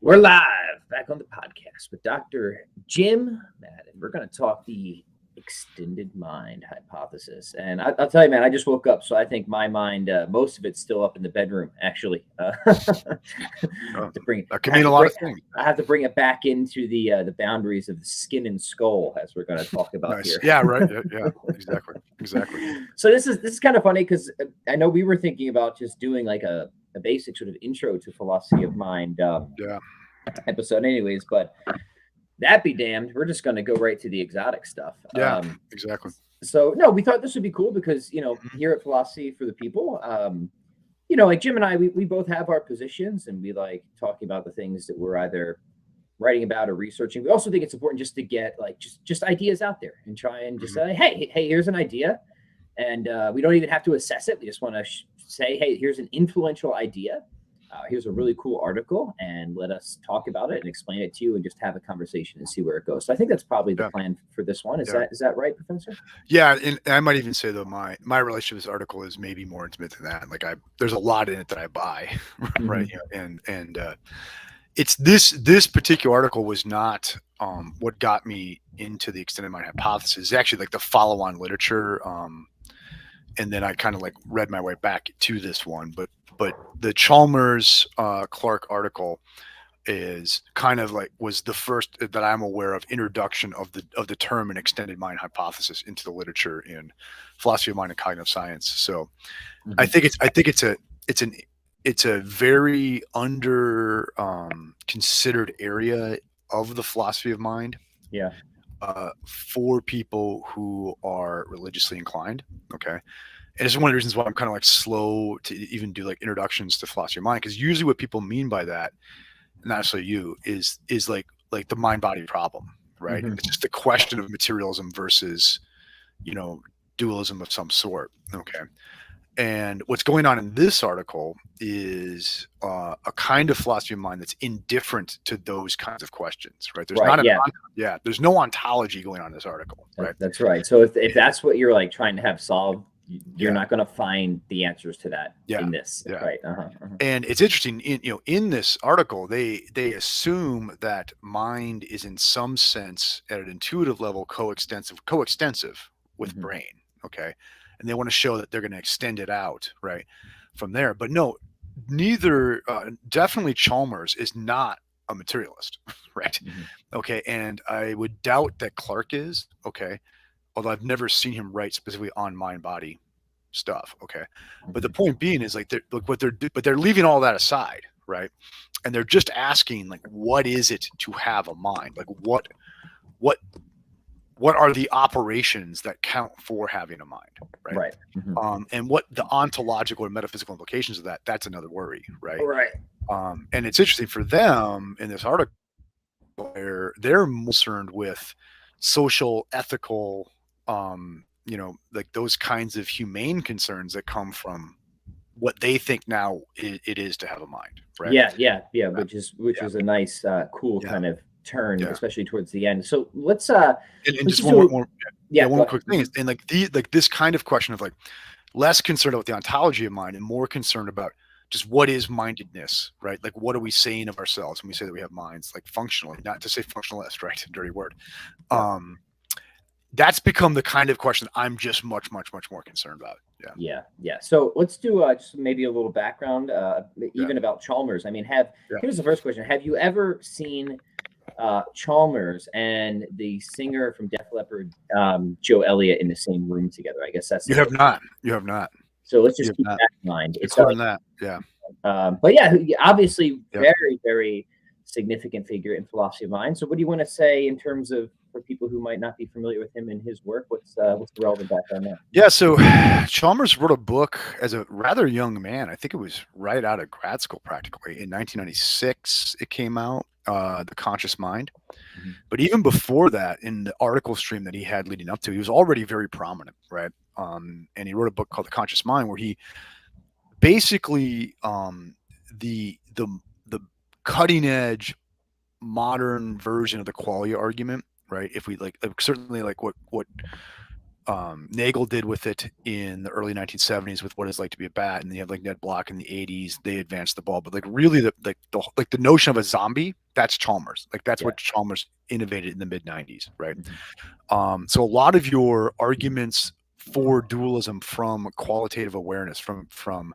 We're live back on the podcast with Dr. Jim Madden. We're going to talk the extended mind hypothesis. And I'll tell you, man, I just woke up, so I think my mind, most of it's still up in the bedroom, actually. That can mean a lot of things. I have to bring it back into the boundaries of the skin and skull, as we're going to talk about Nice. here. Yeah, right. Yeah, exactly. So this is kind of funny because I know we were thinking about just doing like a basic sort of intro to philosophy of mind episode anyways, but that be damned, we're just going to go right to the exotic stuff. Exactly. So no, we thought this would be cool because, here at Philosophy for the People, like Jim and I, we both have our positions and we like talking about the things that we're either writing about or researching. We also think it's important just to get like just ideas out there and try and just say, hey, here's an idea. And we don't even have to assess it. We just want to say, hey, here's an influential idea. Here's a really cool article, and let us talk about it and explain it to you and just have a conversation and see where it goes. So I think that's probably the plan for this one. Is that right, Professor? Yeah, and I might even say though my relationship with this article is maybe more intimate than that. Like there's a lot in it that I buy, right? And it's this particular article was not what got me into the extended mind hypothesis. It's actually like the follow-on literature, and then I kind of like read my way back to this one, but the Chalmers Clark article is kind of like was the first that I'm aware of introduction of the term an extended mind hypothesis into the literature in philosophy of mind and cognitive science. So I think it's a very under considered area of the philosophy of mind. Yeah. For people who are religiously inclined. Okay. And it's one of the reasons why I'm kind of like slow to even do like introductions to philosophy of mind, because usually what people mean by that, not necessarily you, is like the mind body problem, right? It's just a question of materialism versus, dualism of some sort. Okay. And what's going on in this article is a kind of philosophy of mind that's indifferent to those kinds of questions, right? There's there's no ontology going on in this article, right? That's right. So if that's what you're like trying to have solved, you're not going to find the answers to that in this, right? And it's interesting, in this article, they assume that mind is in some sense at an intuitive level coextensive with brain, okay? And they want to show that they're going to extend it out, right, from there. But no, neither, definitely Chalmers is not a materialist, right? Okay, and I would doubt that Clark is, okay, although I've never seen him write specifically on mind-body stuff, okay? But the point being is like they're leaving all that aside, right? And they're just asking like, what is it to have a mind? Like what are the operations that count for having a mind, right? And what the ontological or metaphysical implications of that's another worry, right? And it's interesting for them in this article where they're concerned with social, ethical, like those kinds of humane concerns that come from what they think now it is to have a mind, right? Which is a nice, cool kind of turn, especially towards the end. So let's just one more quick thing is, and like this kind of question of like less concerned about the ontology of mind and more concerned about just what is mindedness, right? Like what are we saying of ourselves when we say that we have minds, like functionally, not to say functionalist, right? Dirty word. That's become the kind of question I'm just much more concerned about. So let's do just maybe a little background, even about Chalmers. I mean, here's the first question: have you ever seen Chalmers and the singer from Def Leppard, Joe Elliott, in the same room together? I guess that's you have not. So let's just keep that in mind. It's more than that, but obviously, very, very significant figure in philosophy of mind. So what do you want to say in terms of, for people who might not be familiar with him and his work, what's the relevant background there? Yeah, so Chalmers wrote a book as a rather young man. I think it was right out of grad school practically. In 1996, it came out, The Conscious Mind. But even before that, in the article stream that he had leading up to, he was already very prominent, right? And he wrote a book called The Conscious Mind, where he basically the cutting edge modern version of the qualia argument, right? If we like certainly like what Nagel did with it in the early 1970s with What It's Like to Be a Bat, and you have like Ned Block in the 80s. They advanced the ball, but like really the notion of a zombie, that's Chalmers. Like that's what Chalmers innovated in the mid 90s, right? So a lot of your arguments for dualism from qualitative awareness, from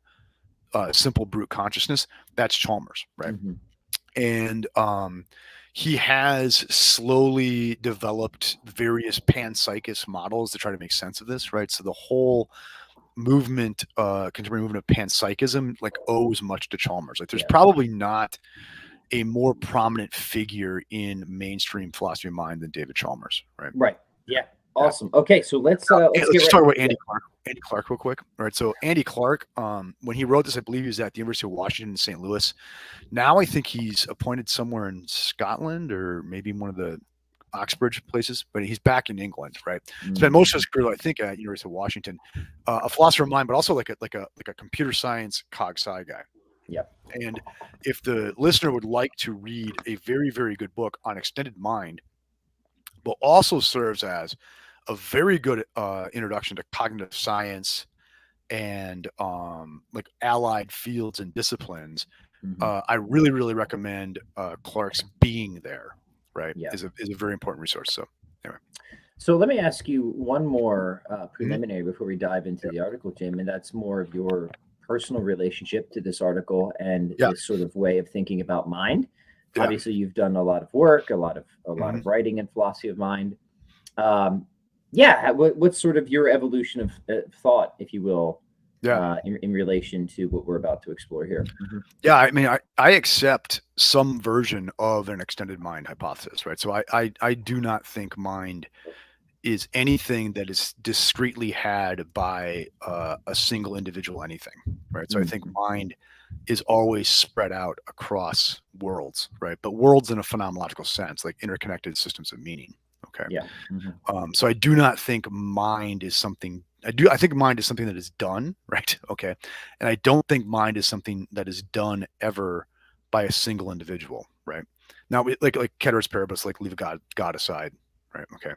simple brute consciousness, that's Chalmers, right? And he has slowly developed various panpsychist models to try to make sense of this, right? So the whole movement, contemporary movement of panpsychism, like owes much to Chalmers. Like there's probably not a more prominent figure in mainstream philosophy of mind than David Chalmers, right? Right. Yeah. Awesome. Okay, so let's just talk about Andy Clark. Andy Clark, real quick. All right. So Andy Clark, when he wrote this, I believe he was at the University of Washington in St. Louis. Now I think he's appointed somewhere in Scotland or maybe one of the Oxbridge places, but he's back in England, right? Spent most of his career, I think, at University of Washington. A philosopher of mind, but also like a computer science cog-sci guy. Yep. And if the listener would like to read a very, very good book on extended mind, but also serves as a very good introduction to cognitive science and like allied fields and disciplines, I really, really recommend Clark's Being There, right? Is a very important resource. So anyway. So let me ask you one more preliminary before we dive into the article, Jim, and that's more of your personal relationship to this article and this sort of way of thinking about mind. Obviously, you've done a lot of work, a lot of writing in philosophy of mind. What's sort of your evolution of thought, if you will, in relation to what we're about to explore here? Yeah, I mean, I accept some version of an extended mind hypothesis, right? So I do not think mind is anything that is discretely had by a single individual anything, right? So I think mind is always spread out across worlds, right? But worlds in a phenomenological sense, like interconnected systems of meaning. Okay. Yeah. So I do not think mind is something. I think mind is something that is done, right? Okay. And I don't think mind is something that is done ever by a single individual, right? Now, like Ceteris Paribus, like leave God aside, right? Okay.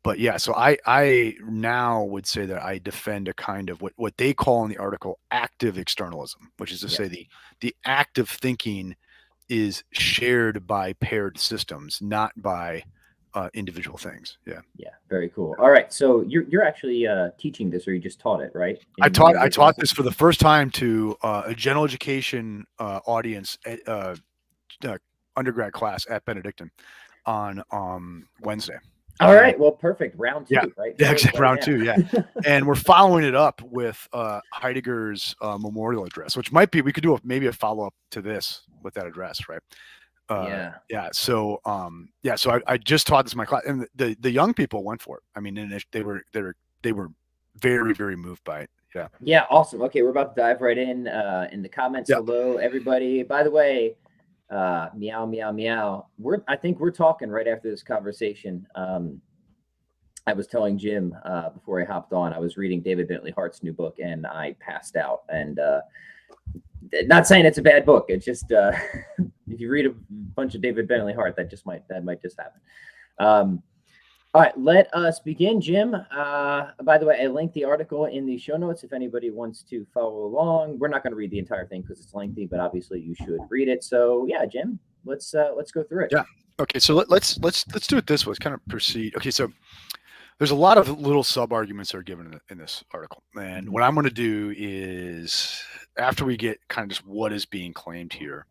But yeah, so I now would say that I defend a kind of what they call in the article active externalism, which is to say the act of thinking is shared by paired systems, not by individual things. Yeah. Very cool. All right. So you're actually teaching this, or you just taught it, right? I taught this for the first time to a general education audience at undergrad class at Benedictine on Wednesday. All right. Well, perfect. Round 2, right? Yeah, round 2. Yeah. And we're following it up with Heidegger's memorial address, which might be, we could do maybe a follow-up to this with that address, right? So I just taught this in my class, and the young people went for it. I mean, and they were very, very moved by it. Yeah. Yeah. Awesome. Okay. We're about to dive right in the comments. Hello, everybody. By the way, meow, meow, meow. I think we're talking right after this conversation. I was telling Jim before I hopped on, I was reading David Bentley Hart's new book and I passed out. And not saying it's a bad book. It's just if you read a bunch of David Bentley Hart, that might just happen. All right, let us begin, Jim. By the way, I linked the article in the show notes if anybody wants to follow along. We're not going to read the entire thing because it's lengthy, but obviously you should read it. So yeah, Jim, let's go through it. Yeah. Okay. So let's do it this way. Let's kind of proceed. Okay. So there's a lot of little sub arguments that are given in this article, and what I'm going to do is after we get kind of just what is being claimed here,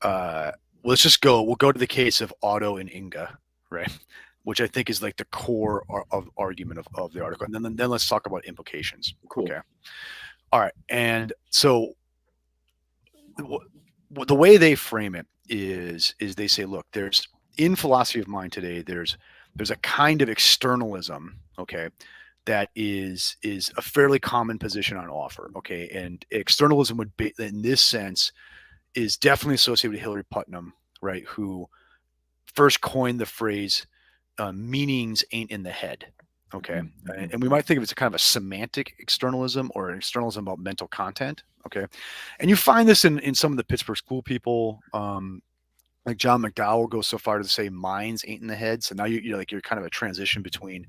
we'll go to the case of Otto and Inga, right? Which I think is like the core of argument of the article. And then let's talk about implications. Cool. Okay. All right. And so the way they frame it is they say, look, there's in philosophy of mind today, there's a kind of externalism, okay, that is a fairly common position on offer. Okay. And externalism would be, in this sense, is definitely associated with Hilary Putnam, right, who first coined the phrase meanings ain't in the head. Okay. And we might think of it as a kind of a semantic externalism or an externalism about mental content. Okay. And you find this in some of the Pittsburgh school people, like John McDowell goes so far to say minds ain't in the head. So now you're kind of a transition between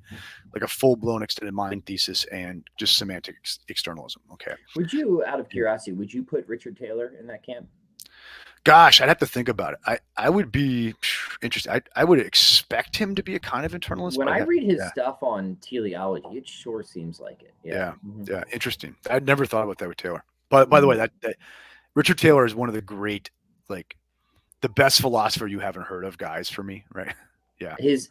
like a full-blown extended mind thesis and just semantic externalism. Okay. Would you, out of curiosity, would you put Richard Taylor in that camp? Gosh, I'd have to think about it. I would be interested. I would expect him to be a kind of internalist. When I read his stuff on teleology, it sure seems like it. Yeah. Interesting. I'd never thought about that with Taylor. But by the way, that Richard Taylor is one of the great, like, the best philosopher you haven't heard of guys for me, right? Yeah. His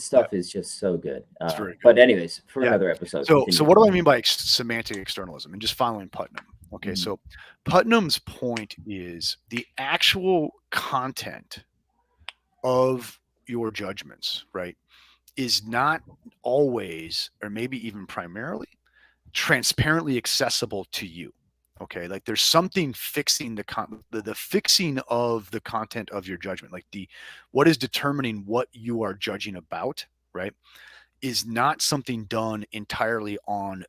stuff is just so good. It's very good. But anyways, for another episode. So what do I mean by semantic externalism? And just following Putnam. Okay, so Putnam's point is the actual content of your judgments, right, is not always, or maybe even primarily, transparently accessible to you. Okay, like there's something fixing the fixing of the content of your judgment, like what is determining what you are judging about, right, is not something done entirely on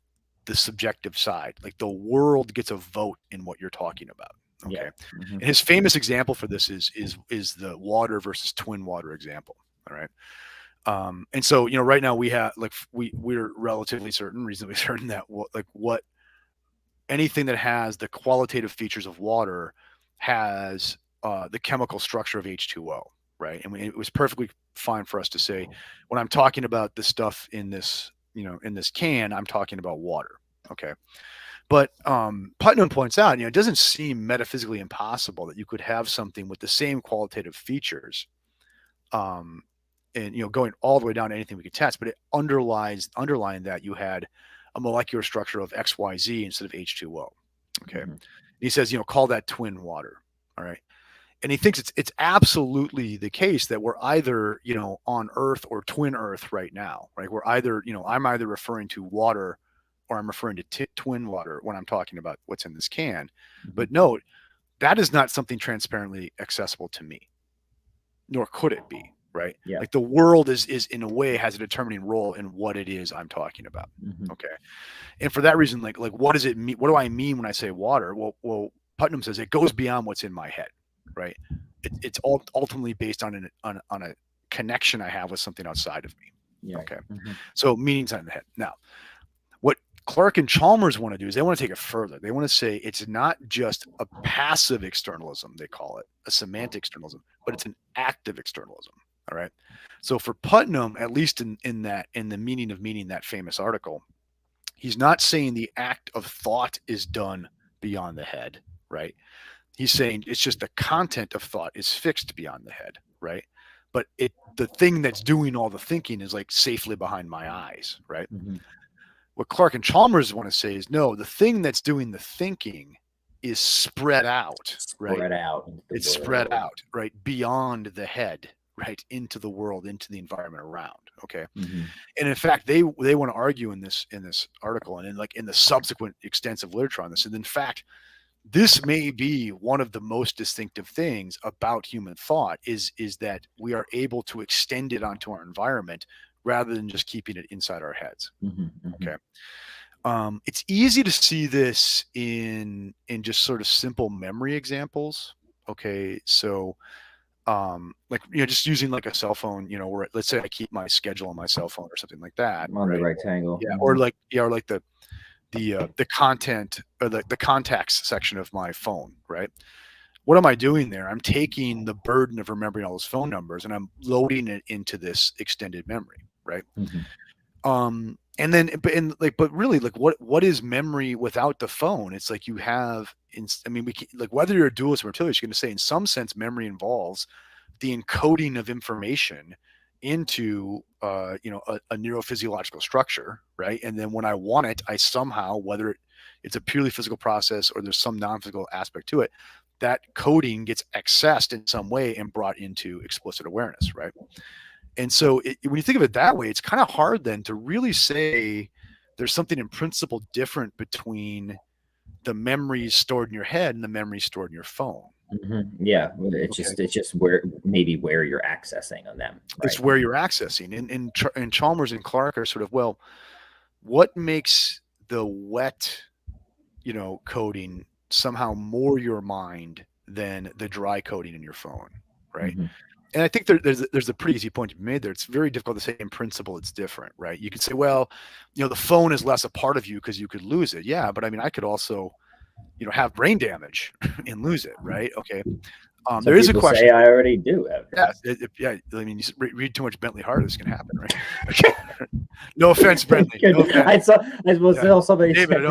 the subjective side. Like the world gets a vote in what you're talking about. Okay. Yeah. And his famous example for this is the water versus twin water example. All right. And so, right now we have, like, we're relatively reasonably certain that what anything that has the qualitative features of water has the chemical structure of H2O. Right. And it was perfectly fine for us to say, when I'm talking about the stuff in this, in this can, I'm talking about water. Okay. But Putnam points out, it doesn't seem metaphysically impossible that you could have something with the same qualitative features, and going all the way down to anything we could test, but it underlying that you had a molecular structure of XYZ instead of H2O. Okay. He says, call that twin water. All right. And he thinks it's absolutely the case that we're either, on Earth or twin Earth right now, right? We're either, I'm either referring to water or I'm referring to twin water when I'm talking about what's in this can. But note, that is not something transparently accessible to me, nor could it be, right? Yeah. Like the world is in a way has a determining role in what it is I'm talking about. Okay. And for that reason, like what does it mean? What do I mean when I say water? Well, Putnam says it goes beyond what's in my head. Right. It's ultimately based on a connection I have with something outside of me. Yeah. Okay. So meanings on the head. Now, what Clark and Chalmers want to do is they want to take it further. They want to say it's not just a passive externalism, they call it a semantic externalism, but it's an active externalism. All right. So for Putnam, at least in the meaning of meaning, that famous article, he's not saying the act of thought is done beyond the head. Right. He's saying it's just the content of thought is fixed beyond the head, right? But the thing that's doing all the thinking is like safely behind my eyes, right? What Clark and Chalmers want to say is, no, the thing that's doing the thinking is spread out, right? It's spread out, right? Beyond the head, right? Into the world, into the environment around, okay? And in fact, they want to argue in this article and in the subsequent extensive literature on this, and in fact, this may be one of the most distinctive things about human thought is that we are able to extend it onto our environment rather than just keeping it inside our heads. Okay. It's easy to see this in just sort of simple memory examples. Okay. So, just using like a cell phone, where let's say I keep my schedule on my cell phone or something like that. On the rectangle. Yeah. Or like the content or the contacts section of my phone, right? What am I doing there? I'm taking the burden of remembering all those phone numbers and I'm loading it into this extended memory, right? And then, but really, like, what is memory without the phone? It's like you have, whether you're a dualist or materialist, you're going to say in some sense, memory involves the encoding of information into a neurophysiological structure, right? And then when I want it, I somehow, whether it's a purely physical process or there's some non-physical aspect to it, that coding gets accessed in some way and brought into explicit awareness, right? And so when you think of it that way, it's kind of hard then to really say there's something in principle different between the memories stored in your head and the memories stored in your phone. Yeah, it's just where you're accessing on them. Right? It's where you're accessing, and Chalmers and Clark are sort of, well, what makes the wet, coding somehow more your mind than the dry coding in your phone, right? And I think there's a pretty easy point to be made there. It's very difficult to say in principle it's different, right? You could say, well, the phone is less a part of you because you could lose it. Yeah, but I mean, I could also, have brain damage and lose it, right? Okay. There is a question. Say I already do have. Yeah. I mean, you read too much Bentley Hart, this can happen, right? Okay. No offense, Bentley. No offense. I saw somebody David,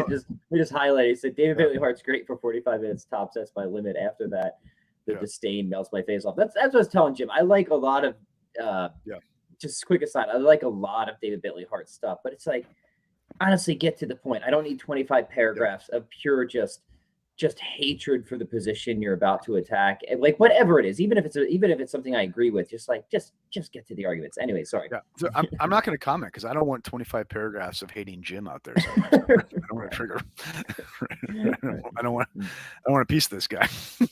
we just highlighted. He said David Bentley Hart's great for 45 minutes tops. That's my limit. After that, the disdain melts my face off. That's what I was telling Jim. I like a lot of just quick aside. I like a lot of David Bentley Hart stuff, but it's like, honestly, get to the point. I don't need 25 paragraphs of pure just hatred for the position you're about to attack, and like whatever it is, even if it's something I agree with, just get to the arguments. Anyway, sorry. Yeah, so I'm not going to comment because I don't want 25 paragraphs of hating Jim out there. So I don't want to trigger. I don't want to piece this guy.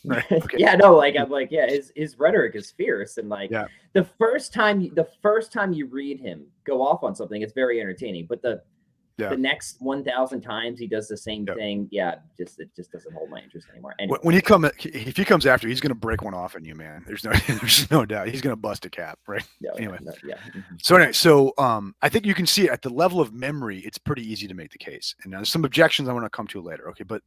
Right? Okay. Yeah, no, like I'm like, yeah, his rhetoric is fierce, and like the first time you read him go off on something, it's very entertaining, but the next 1,000 times he does the same thing. Yeah, it just doesn't hold my interest anymore. Anyway. If he comes after, he's going to break one off on you, man. There's no doubt. He's going to bust a cap, right? Anyway. So I think you can see at the level of memory, it's pretty easy to make the case. And now there's some objections I want to come to later. Okay, but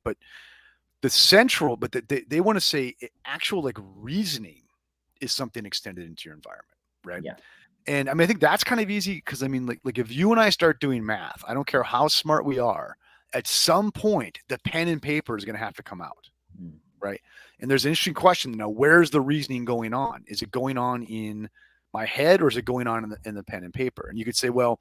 the central, but they want to say actual like reasoning is something extended into your environment, right? Yeah. And I mean, I think that's kind of easy because I mean, like if you and I start doing math, I don't care how smart we are, at some point, the pen and paper is going to have to come out, right? And there's an interesting question now, where's the reasoning going on? Is it going on in my head or is it going on in the pen and paper? And you could say, well,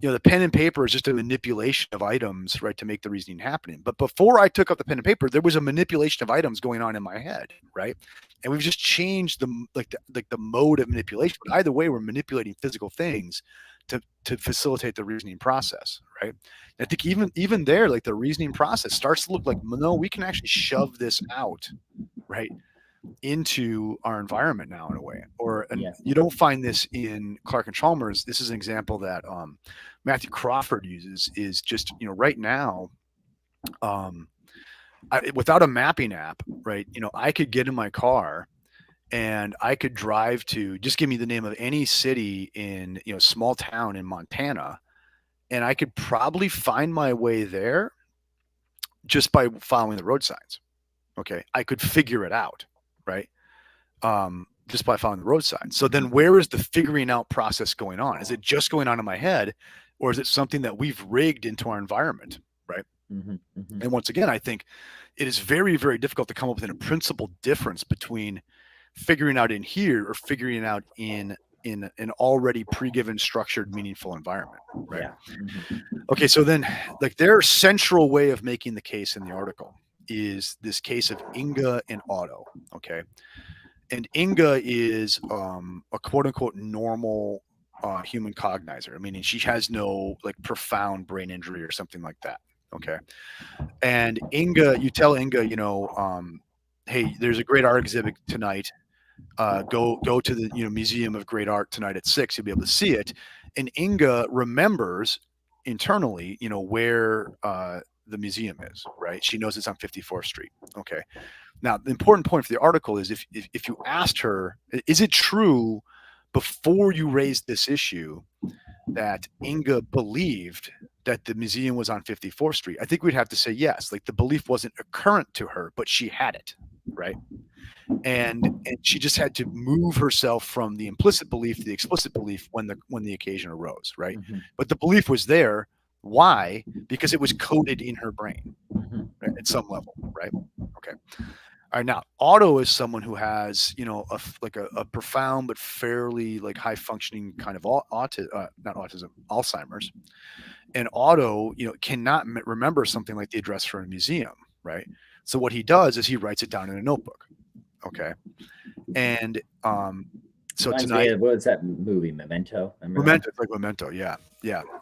the pen and paper is just a manipulation of items, right, to make the reasoning happening. But before I took up the pen and paper, there was a manipulation of items going on in my head, right? And we've just changed the mode of manipulation. But either way, we're manipulating physical things to facilitate the reasoning process, right? And I think even there, like the reasoning process starts to look like, no, we can actually shove this out, right, into our environment now in a way. You don't find this in Clark and Chalmers. This is an example that Matthew Crawford uses, is just right now without a mapping app, right, I could get in my car and I could drive to, just give me the name of any city in small town in Montana, and I could probably find my way there just by following the road signs. Okay, I could figure it out, right? Just by following the road signs. So then where is the figuring out process going on? Is it just going on in my head, or is it something that we've rigged into our environment, right? And once again, I think it is very, very difficult to come up with a principal difference between figuring out in here or figuring out in an already pre-given, structured, meaningful environment, right? Okay, so then like their central way of making the case in the article is this case of Inga and Otto, okay? And Inga is a quote-unquote normal human cognizer, meaning she has no like profound brain injury or something like that, okay? And Inga, you tell Inga, hey, there's a great art exhibit tonight. Go to the Museum of Great Art tonight at 6. You'll be able to see it. And Inga remembers internally, where the museum is, right? She knows it's on 54th Street. Okay. Now, the important point for the article is if you asked her, is it true before you raised this issue that Inga believed that the museum was on 54th Street? I think we'd have to say yes. Like the belief wasn't current to her, but she had it, right? And she just had to move herself from the implicit belief to the explicit belief when the occasion arose, right? But the belief was there. Why? Because it was coded in her brain, right, at some level, right? Okay. All right. Now, Otto is someone who has, a profound but fairly like high functioning kind of Alzheimer's, and Otto, cannot remember something like the address for a museum, right? So what he does is he writes it down in a notebook. Okay. And so tonight, what was that movie, Memento? Memento, like Memento, yeah.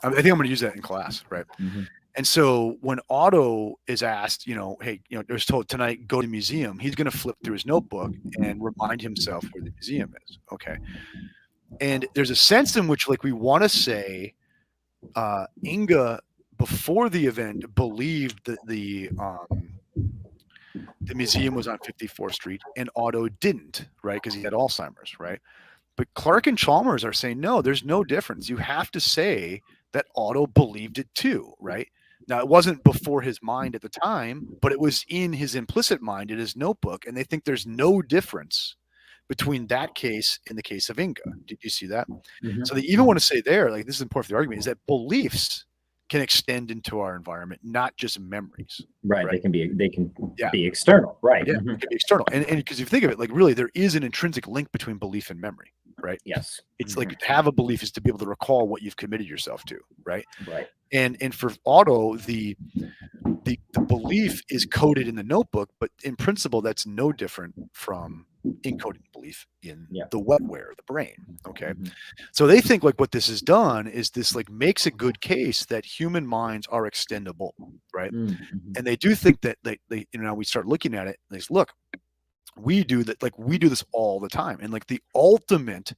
I think I'm going to use that in class, right? And so when Otto is asked, hey, there's told tonight, go to the museum, he's going to flip through his notebook and remind himself where the museum is. Okay. And there's a sense in which, like, we want to say, Inga before the event believed that the museum was on 54th Street and Otto didn't, right? Because he had Alzheimer's, right? But Clark and Chalmers are saying, no, there's no difference. You have to say that Otto believed it too, right? Now, it wasn't before his mind at the time, but it was in his implicit mind in his notebook. And they think there's no difference between that case and the case of Inga. Did you see that? Mm-hmm. So they even want to say there, like, this is important for the argument, is that beliefs can extend into our environment, not just memories. Right. They can be external. Right. Yeah, mm-hmm. It can be external. And because if you think of it, like, really, there is an intrinsic link between belief and memory, right? Yes. It's mm-hmm. like, to have a belief is to be able to recall what you've committed yourself to, right? Right. And for Otto, the belief is coded in the notebook, but in principle, that's no different from encoding belief in the wetware, the brain. Okay. Mm-hmm. So they think, like, what this has done is this, like, makes a good case that human minds are extendable, right? Mm-hmm. And they do think that they we start looking at it, and they say, look, we do that, like, we do this all the time. And, like, the ultimate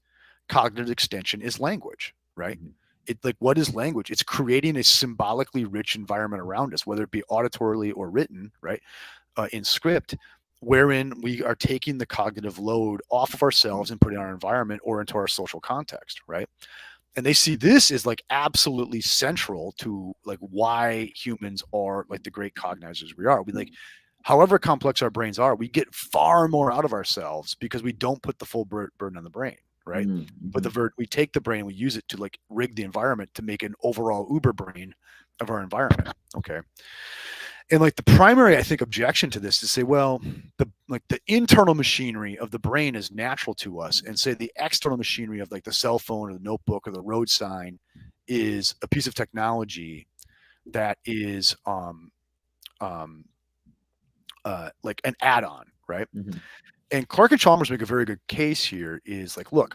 cognitive extension is language, right? Mm-hmm. It, like, what is language? It's creating a symbolically rich environment around us, whether it be auditorily or written, right, in script, wherein we are taking the cognitive load off of ourselves and putting it in our environment or into our social context, right? And they see this as, like, absolutely central to, like, why humans are, like, the great cognizers we are. We, like, however complex our brains are, we get far more out of ourselves because we don't put the full burden on the brain. Right. Mm-hmm. But we take the brain, we use it to, like, rig the environment to make an overall uber brain of our environment. Okay. And, like, the primary, I think, objection to this is to say, well, the internal machinery of the brain is natural to us, and say the external machinery of, like, the cell phone or the notebook or the road sign is a piece of technology that is like an add-on, right? Mm-hmm. And Clark and Chalmers make a very good case here, is like, look,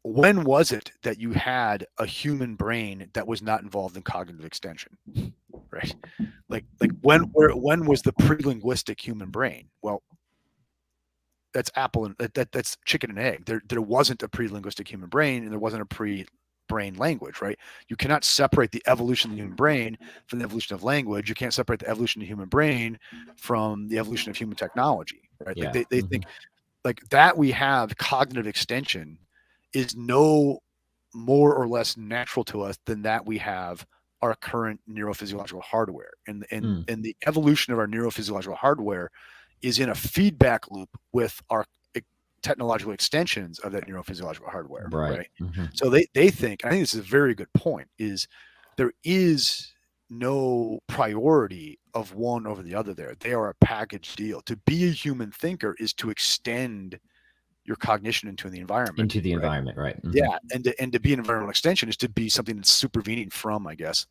when was it that you had a human brain that was not involved in cognitive extension, right? Like when was the pre-linguistic human brain? Well, that's that's chicken and egg. There wasn't a pre-linguistic human brain, and there wasn't a pre-brain language, right? You cannot separate the evolution of the human brain from the evolution of language. You can't separate the evolution of the human brain from the evolution of human technology. Right. Yeah. Like they mm-hmm. think, like, that we have cognitive extension is no more or less natural to us than that we have our current neurophysiological hardware. And the evolution of our neurophysiological hardware is in a feedback loop with our technological extensions of that neurophysiological hardware. Right. Mm-hmm. So they think, I think this is a very good point, is there is no priority of one over the other there. They are a package deal. To be a human thinker is to extend your cognition into the environment. Into the environment, right? Mm-hmm. Yeah, and to be an environmental extension is to be something that's supervening from, I guess,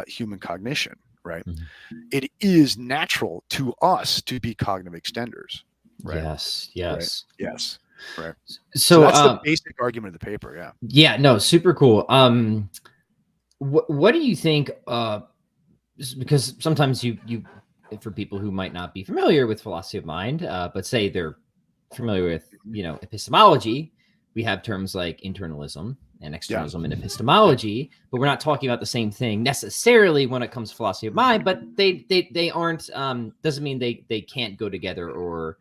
human cognition, right? Mm-hmm. It is natural to us to be cognitive extenders, right? Yes. Right? Yes. Right. So that's the basic argument of the paper, yeah. Yeah, no, super cool. What do you think? Because sometimes you, for people who might not be familiar with philosophy of mind, but say they're familiar with, epistemology, we have terms like internalism and externalism in epistemology, but we're not talking about the same thing necessarily when it comes to philosophy of mind. But they aren't. Doesn't mean they can't go together or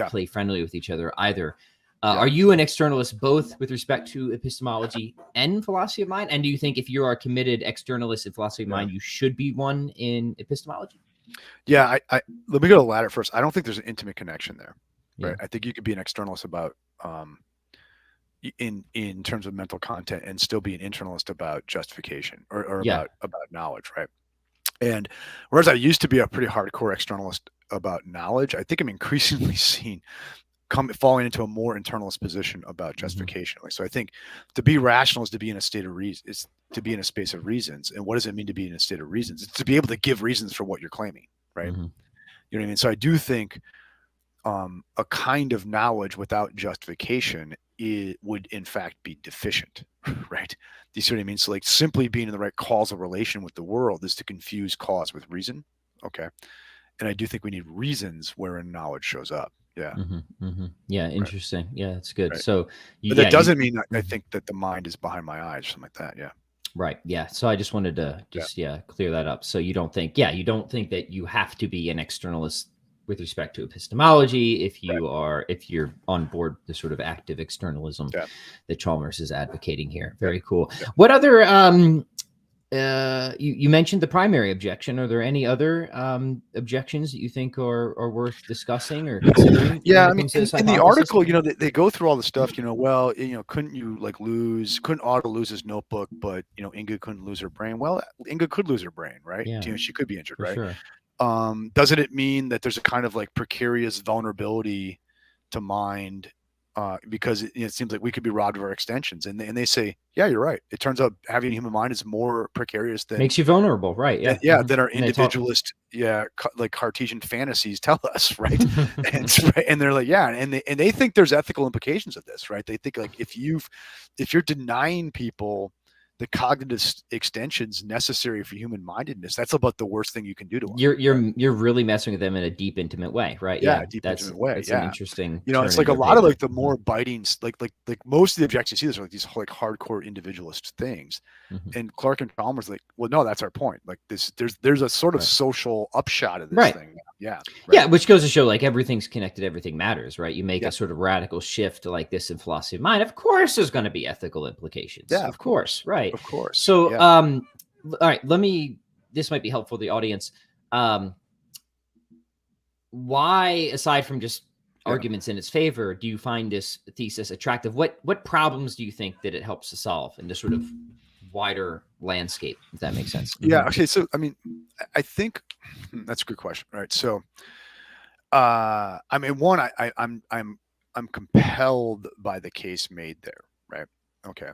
play friendly with each other either. Are you an externalist both with respect to epistemology and philosophy of mind? And do you think if you are a committed externalist in philosophy of mind, you should be one in epistemology? Yeah, I let me go to the latter first. I don't think there's an intimate connection there. Right. I think you could be an externalist about in terms of mental content and still be an internalist about justification or about knowledge, right? And whereas I used to be a pretty hardcore externalist about knowledge, I think I'm increasingly seen falling into a more internalist position about justification. Mm-hmm. So I think to be rational is to be in a state of reason. It's to be in a space of reasons. And what does it mean to be in a state of reasons? It's to be able to give reasons for what you're claiming, right? Mm-hmm. You know what I mean? So I do think a kind of knowledge without justification would in fact be deficient, right? Do you see what I mean? So, like, simply being in the right causal relation with the world is to confuse cause with reason. Okay. And I do think we need reasons wherein knowledge shows up. Yeah. Mm-hmm, mm-hmm. Yeah. Interesting. Right. Yeah. That's good. Right. So, but that doesn't mean I think that the mind is behind my eyes or something like that. Yeah. Right. Yeah. So I just wanted to clear that up. So you don't think that you have to be an externalist with respect to epistemology, if you're on board the sort of active externalism that Chalmers is advocating here. Very cool. What other you mentioned the primary objection. Are there any other objections that you think are worth discussing or considering? Yeah, I mean, in the article, they go through all the stuff. Well, couldn't Otto lose his notebook, but Inga couldn't lose her brain. Well, Inga could lose her brain, right? Yeah. She could be injured, right? Sure. Doesn't it mean that there's a kind of like precarious vulnerability to mind? Because it seems like we could be robbed of our extensions, and they say, yeah, you're right. It turns out having a human mind is more precarious than makes you vulnerable, right? Yeah, than our individualist, like Cartesian fantasies tell us, right? and they're like, and they think there's ethical implications of this, right? They think like if you're denying people the cognitive extensions necessary for human mindedness, that's about the worst thing you can do to them. You're really messing with them in a deep, intimate way, right? Yeah, intimate way. That's an interesting. It's like a lot of like the more biting, like most of the objections you see this are like these like hardcore individualist things, and Clark and Chalmers like, well, no, that's our point. Like this, there's a sort of social upshot of this thing. Yeah, which goes to show like everything's connected, everything matters, right? You make a sort of radical shift like this in philosophy of mind. Of course, there's going to be ethical implications. Yeah, of course, right. Of course. So, all right, this might be helpful to the audience. Why, aside from just arguments in its favor, do you find this thesis attractive? What problems do you think that it helps to solve in this sort of wider landscape, if that makes sense? Yeah. Okay. So, I mean, I think that's a good question. Right. So, I mean, one, I'm compelled by the case made there. Right. Okay.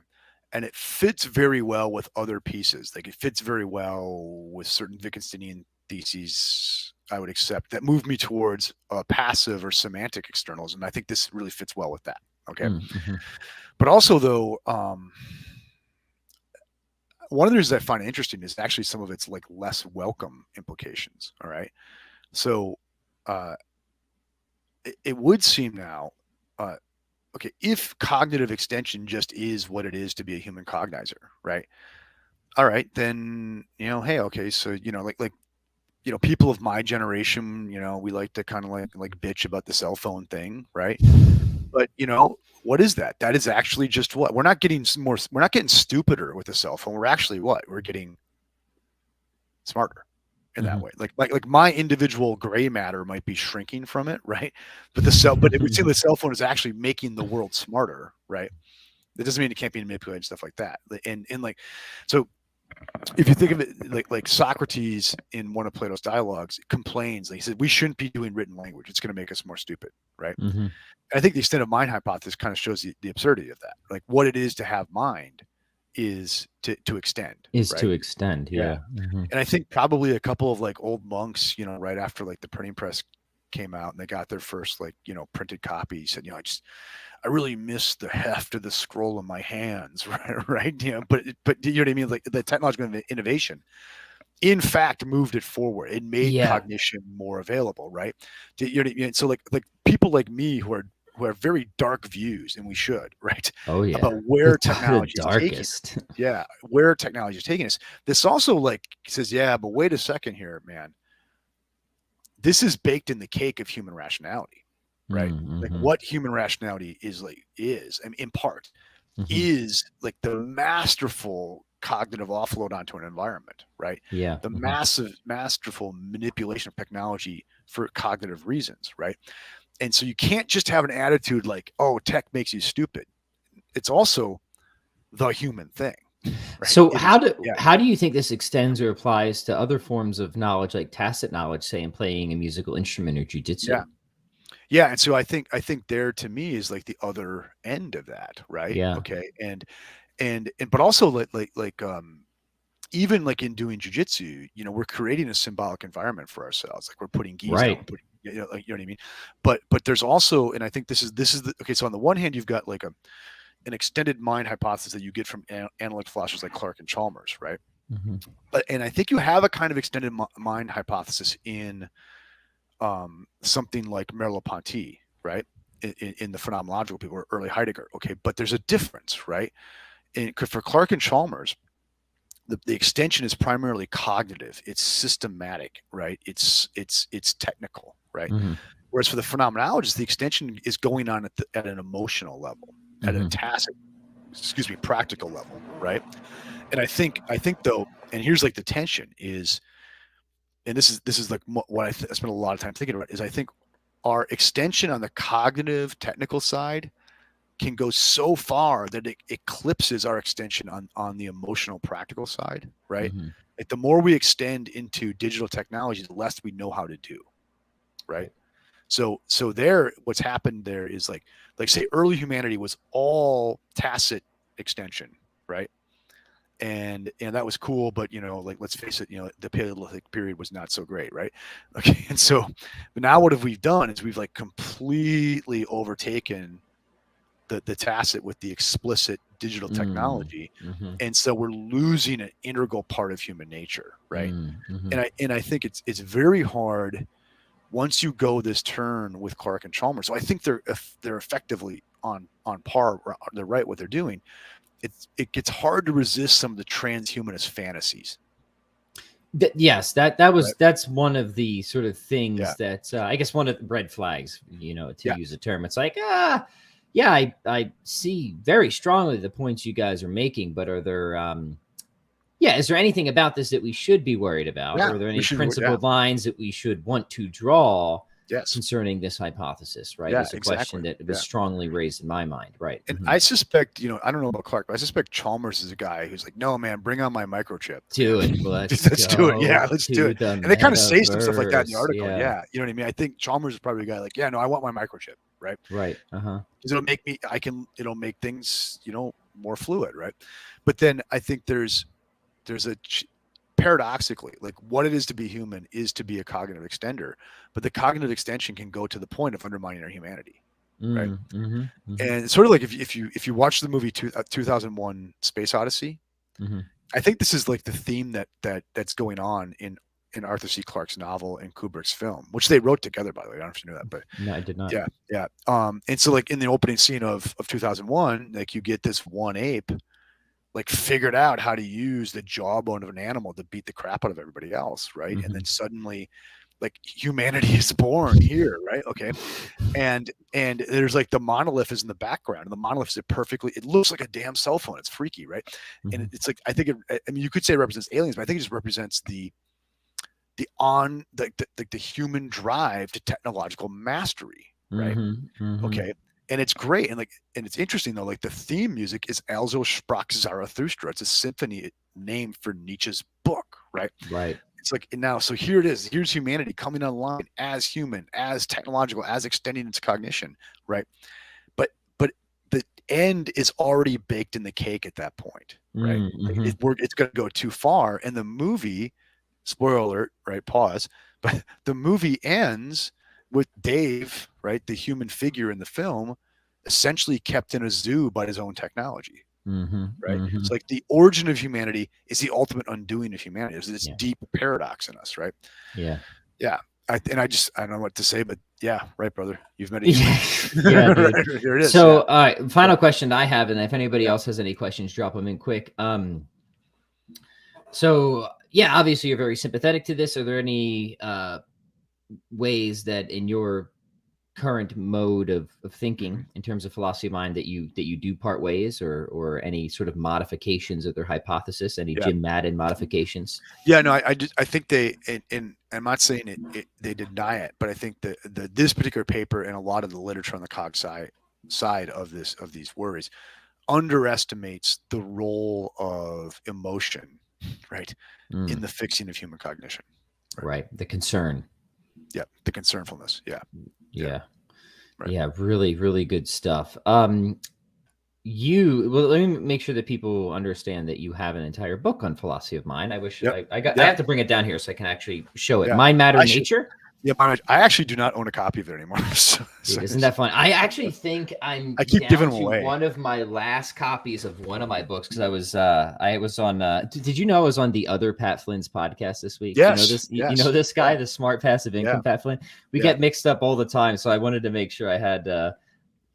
And it fits very well with other pieces. Like it fits very well with certain Wittgensteinian theses I would accept that move me towards a passive or semantic externalism. I think this really fits well with that. Okay. But also though, one of the reasons I find it interesting is actually some of its like less welcome implications. All right. So it would seem now, okay, if cognitive extension just is what it is to be a human cognizer, right? All right, then, hey, okay, so, like people of my generation, we like to kind of like bitch about the cell phone thing, right? But, what is that? That is actually just what? We're not getting stupider with the cell phone. We're actually what? We're getting smarter in that way. Like my individual gray matter might be shrinking from it, right? But if we see the cell phone is actually making the world smarter, right? That doesn't mean it can't be manipulated and stuff like that. And like, so if you think of it like Socrates in one of Plato's dialogues complains, like he said, we shouldn't be doing written language. It's going to make us more stupid, right? And I think the extent of mind hypothesis kind of shows the absurdity of that. Like what it is to have mind is to extend. To extend, yeah. And I think probably a couple of like old monks, right after like the printing press came out and they got their first like printed copy, said, I really miss the heft of the scroll in my hands, right? But you know what I mean? Like the technological innovation, in fact, moved it forward. It made cognition more available, right? You know what I mean? So like people like me who have very dark views, and we should, right? Oh yeah, about where technology is taking us. Yeah, where technology is taking us. This also like says, yeah, but wait a second here, man. This is baked in the cake of human rationality, right? Like what human rationality is, I mean, in part, is like the masterful cognitive offload onto an environment, right? Yeah. The masterful manipulation of technology for cognitive reasons, right? And so you can't just have an attitude like, oh, tech makes you stupid. It's also the human thing. Right? So how do you think this extends or applies to other forms of knowledge, like tacit knowledge, say in playing a musical instrument or jujitsu? Yeah. And so I think there to me is like the other end of that, right? Yeah. Okay. And but also like even like in doing jujitsu, we're creating a symbolic environment for ourselves. Like we're putting gis down, you know what I mean? But there's also, and I think this is okay. So on the one hand, you've got like an extended mind hypothesis that you get from analytic philosophers like Clark and Chalmers, right? And I think you have a kind of extended mind hypothesis in something like Merleau-Ponty, right? In the phenomenological people or early Heidegger, okay? But there's a difference, right? For Clark and Chalmers, the extension is primarily cognitive. It's systematic, right? It's technical, right? Whereas for the phenomenologist, the extension is going on at an emotional level, at a tacit, practical level, right? And I think though, and here's like the tension is, and this is like what I spent a lot of time thinking about, is I think our extension on the cognitive technical side can go so far that it eclipses our extension on the emotional practical side, right? Like the more we extend into digital technology, the less we know how to do, right? So there, what's happened there is like say early humanity was all tacit extension, right? And that was cool, but like, let's face it, the Paleolithic period was not so great, right? Okay, and so now what have we done is we've like completely overtaken the tacit with the explicit digital technology, and so we're losing an integral part of human nature, right? And I think it's very hard once you go this turn with Clark and Chalmers. So I think they're effectively on par. They're right what they're doing. It gets hard to resist some of the transhumanist fantasies. Yes, that's one of the sort of things that I guess one of the red flags, to use a term. It's like, I see very strongly the points you guys are making, but are there, is there anything about this that we should be worried about? Or are there any principled lines that we should want to draw concerning this hypothesis, right? It's a question that was strongly raised in my mind, right? And I suspect, I don't know about Clark, but I suspect Chalmers is a guy who's like, no, man, bring on my microchip. Do it. Let's do it. Yeah, let's do it. And they kind of say some stuff like that in the article. Yeah. You know what I mean? I think Chalmers is probably a guy like, yeah, no, I want my microchip, right? Right. Because it'll make things, more fluid, right? But then I think there's paradoxically, like what it is to be human is to be a cognitive extender, but the cognitive extension can go to the point of undermining our humanity, right? And it's sort of like if you watch the movie 2001 Space Odyssey, I think this is like the theme that's going on in Arthur C. Clarke's novel and Kubrick's film, which they wrote together, by the way. I don't know if you knew that, but no, I did not. Yeah. And so like in the opening scene of 2001, like you get this one ape like figured out how to use the jawbone of an animal to beat the crap out of everybody else, right? And then suddenly like humanity is born here, right? Okay. And there's like the monolith is in the background, and the monolith is it looks like a damn cell phone. It's freaky, right? And it's like, I think you could say it represents aliens, but I think it just represents the human drive to technological mastery, right? Okay. And it's great. And it's interesting though, like the theme music is Also sprach Zarathustra. It's a symphony named for Nietzsche's book, right? Right. It's like, and now, so here it is. Here's humanity coming online as human, as technological, as extending its cognition, right? But the end is already baked in the cake at that point, right? It's going to go too far. And the movie, spoiler alert, right? Pause. But the movie ends with Dave, right, the human figure in the film, essentially kept in a zoo by his own technology, right? It's like the origin of humanity is the ultimate undoing of humanity. There's this deep paradox in us, right? Yeah. I don't know what to say, but yeah, right, brother. You've met it. Yeah, dude. Here it is. So, all right, final question I have, and if anybody else has any questions, drop them in quick. So, yeah, obviously you're very sympathetic to this. Are there any ways that in your current mode of thinking in terms of philosophy of mind that you do part ways, or any sort of modifications of their hypothesis, any Jim Madden modifications? Yeah, no, I think they, and I'm not saying they deny it, but I think this particular paper and a lot of the literature on the cog side of these worries underestimates the role of emotion, right, in the fixing of human cognition. Right. The concern. Yeah, the concernfulness. Yeah. Right. Yeah, really, really good stuff. Let me make sure that people understand that you have an entire book on philosophy of mind. I wish I have to bring it down here so I can actually show it. Mind, Matter, Nature. Yeah, I actually do not own a copy of it anymore. Isn't that fun? I actually think I keep giving them away. One of my last copies of one of my books, because I was on. Did you know I was on the other Pat Flynn's podcast this week? Yes. You know this guy, the smart passive income Pat Flynn. We get mixed up all the time, so I wanted to make sure I had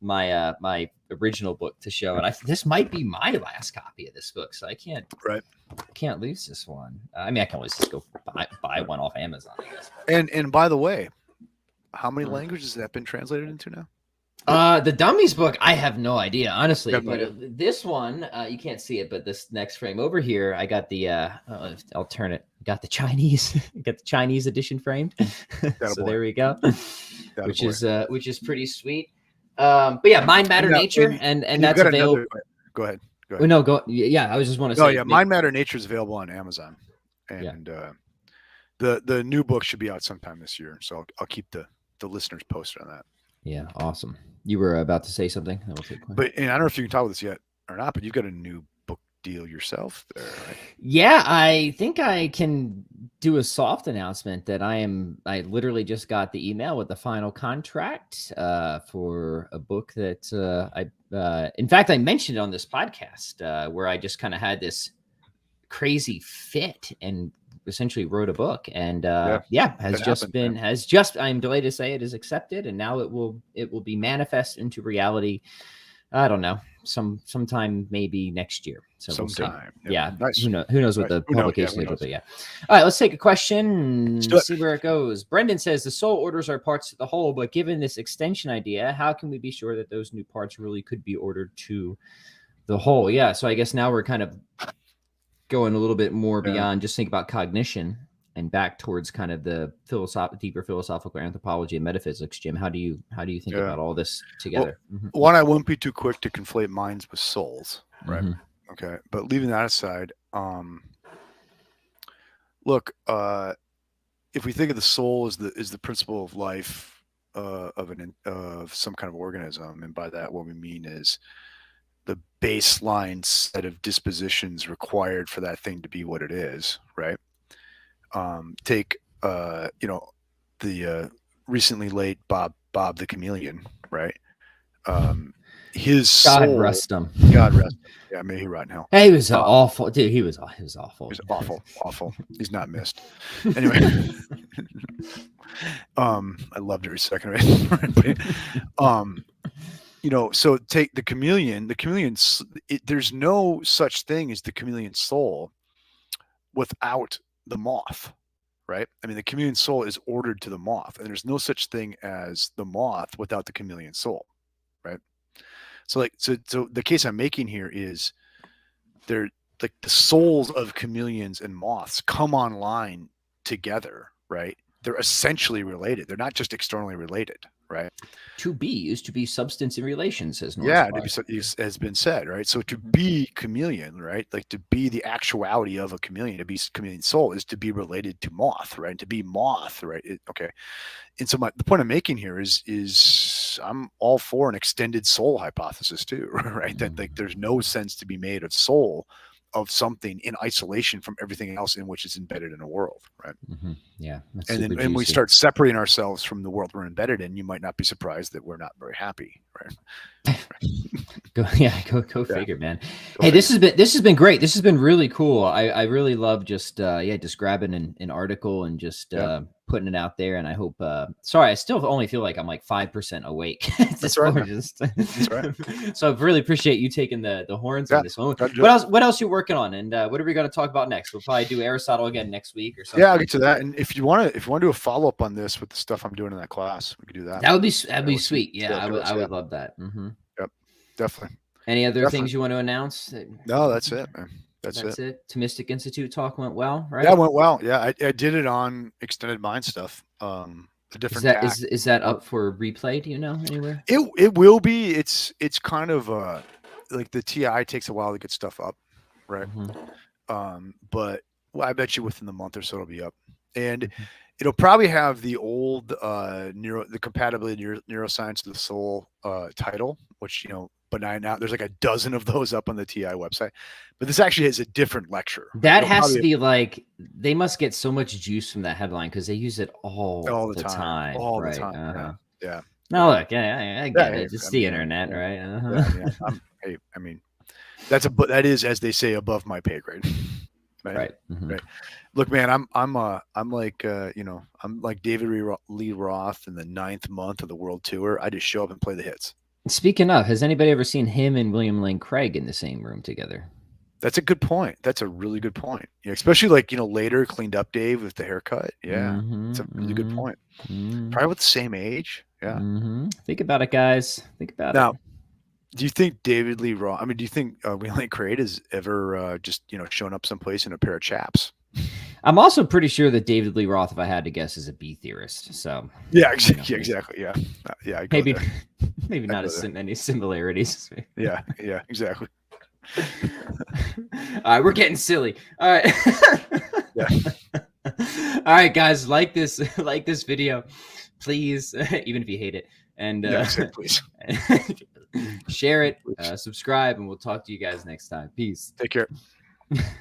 my original book to show, and this might be my last copy of this book, so I can't lose this one. I mean, I can always just go buy one off Amazon, I guess. And by the way, how many languages has that been translated into now? The Dummies book, I have no idea, honestly. But this one, you can't see it, but this next frame over here, I got the I'll turn it. Got the Chinese, edition framed. So there we go. Which is pretty sweet. But yeah, Mind, Matter, Nature, and that's available. Go ahead. Oh, no, go. Yeah, I was just want to say. Oh yeah, Mind, Matter, Nature is available on Amazon, and the new book should be out sometime this year. So I'll keep the listeners posted on that. Yeah, awesome. You were about to say something. But and I don't know if you can talk about this yet or not, but you've got a new book deal yourself there, right? Yeah, I think I can do a soft announcement that I literally just got the email with the final contract for a book that in fact, I mentioned it on this podcast where I just kind of had this crazy fit and essentially wrote a book, and I'm delighted to say it is accepted, and now it will be manifest into reality. I don't know, sometime maybe next year. So sometime, we'll see. Yeah. Nice. Who knows what the publication will be? Yeah. All right, let's take a question. See where it goes. Brendan says the soul orders are parts of the whole, but given this extension idea, how can we be sure that those new parts really could be ordered to the whole? Yeah. So I guess now we're kind of going a little bit more beyond just think about cognition and back towards kind of the deeper philosophical anthropology and metaphysics. Jim, how do you think about all this together? Well, one, I won't be too quick to conflate minds with souls, right? Okay, but leaving that aside, look, if we think of the soul as the principle of life of some kind of organism, and by that what we mean is the baseline set of dispositions required for that thing to be what it is, right? Take the recently late Bob the Chameleon, right? His soul, God rest him. God rest him. Yeah, may he rot in hell. Hey, he was awful, dude. He was awful. He was awful. He's not missed. Anyway, I loved every second of it. So take the chameleon. The chameleon's there's no such thing as the chameleon soul without the moth, right? I mean, the chameleon soul is ordered to the moth, and there's no such thing as the moth without the chameleon soul, right? So the case I'm making here is they're like the souls of chameleons and moths come online together, right? They're essentially related. They're not just externally related, right? To be is to be substance in relation, says North. Yeah, has been said, right? So to be chameleon, right? Like to be the actuality of a chameleon, to be chameleon soul is to be related to moth, right? And to be moth, right? Okay. And so the point I'm making here is I'm all for an extended soul hypothesis too, right? That like there's no sense to be made of soul of something in isolation from everything else in which is embedded in a world, right? Yeah. And then we start separating ourselves from the world we're embedded in, you might not be surprised that we're not very happy, right? Go figure, man. Hey, this has been great. This has been really cool. I really love just grabbing an article and just putting it out there. And I hope sorry, I still only feel like I'm like 5% awake. That's right. That's right. So I really appreciate you taking the horns on this one. What else you working on, and what are we going to talk about next? We'll probably do Aristotle again next week or something. Yeah, I'll get to that. And if you want to do a follow-up on this with the stuff I'm doing in that class, we could do that. That'd be sweet. Yeah, I would love that. Yep, definitely. Any other things you want to announce? No, that's it, man. That's it. Thomistic Institute talk went well, right? Yeah, it went well. Yeah, I did it on extended mind stuff. A different is that up for replay? Do you know anywhere? It will be. It's kind of like the TI takes a while to get stuff up, right? But I bet you within the month or so it'll be up, and it'll probably have the old the compatibility neuroscience of the soul title, which but now there's like a dozen of those up on the TI website. But this actually is a different lecture. That has to be like, they must get so much juice from that headline because they use it all the time. All the time. Yeah. No, look, I get it. It's the internet, right? Hey, I mean, that is, as they say, above my pay grade. Right. Right. Look, man, I'm like I'm like David Lee Roth in the 9th month of the world tour. I just show up and play the hits. Speaking of, has anybody ever seen him and William Lane Craig in the same room together? That's a good point. That's a really good point. Yeah, especially like, later cleaned up Dave with the haircut. Yeah. It's a really good point. Probably with the same age. Yeah. Think about it, guys. Think about it. Now, do you think David Lee Roth, do you think William Lane Craig has ever just, shown up someplace in a pair of chaps? I'm also pretty sure that David Lee Roth, if I had to guess, is a B theorist. So yeah, exactly. Yeah. Yeah. Maybe not as many similarities. Yeah. Yeah, exactly. All right, we're getting silly. All right. Yeah. All right, guys, like this video, please, even if you hate it, and please share it, subscribe, and we'll talk to you guys next time. Peace. Take care.